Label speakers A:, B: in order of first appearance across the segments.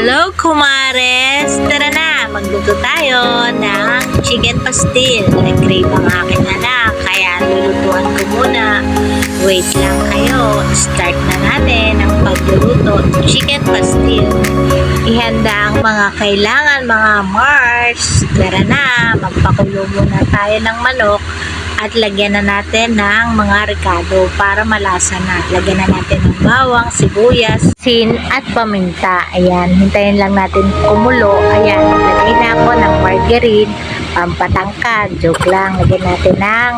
A: Hello, kumares! Tara na, magluto tayo ng chicken pastil. Nag-crave ang aking anak, kaya lulutuan ko muna. Wait lang kayo, start na natin ang pagluluto ng chicken pastil. Ihanda ang mga kailangan, mga Mars. Tara na, magpakulo muna tayo ng manok. At lagyan na natin ng mga ricado para malasa na. Lagyan na natin ng bawang, sibuyas, sin at paminta. Ayan, hintayin lang natin kumulo. Ayan, lagay na ako ng margarine, pampatangkad. Joke lang, lagyan natin ng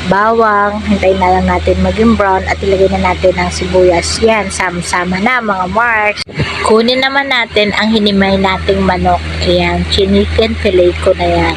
A: bawang. Hintayin na lang natin maging brown at ilagay na natin ng sibuyas. Yan, sama-sama na mga Mars. Kunin naman natin ang hinimay nating manok. Ayan, chicken fillet ko na yan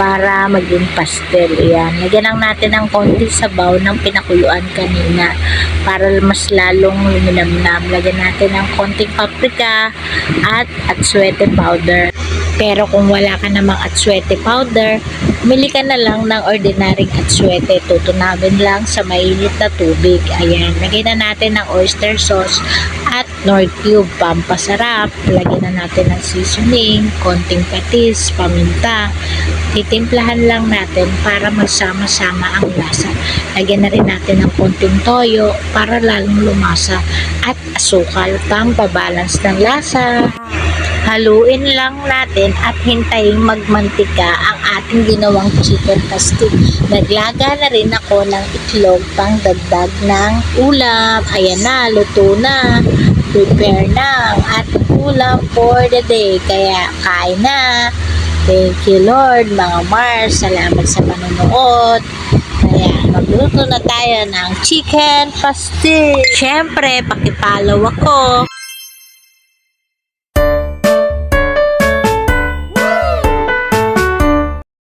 A: para maging pastel. Ayan, lagyan lang natin ng konti sabaw ng pinakuluan kanina para mas lalong luminamnam. Lagyan natin ng konting paprika at atsuete powder. Pero kung wala ka namang atsuete powder, bumili ka na lang ng ordinaryong atsuete. Tutunawin lang sa mainit na tubig. Ayan, lagyan na natin ng oyster sauce at Knorr cube, pampasarap. Lagyan na natin ng seasoning, konting patis, paminta. Titimplahan lang natin para magsama-sama ang lasa. Lagyan na rin natin ng konting toyo para lalong lumasa at asukal pang pabalance ng lasa. Haluin lang natin at hintayin magmantika ang ating ginawang chicken pastil. Naglaga na rin ako ng itlog pang dagdag ng ulam. Ayan na, luto na. Prepare na ang ating ulam for the day. Kaya kain na. Thank you Lord, mga Mars. Salamat sa panonood. Kaya magluto na tayo ng chicken pastil. Siyempre, pakipollow ako.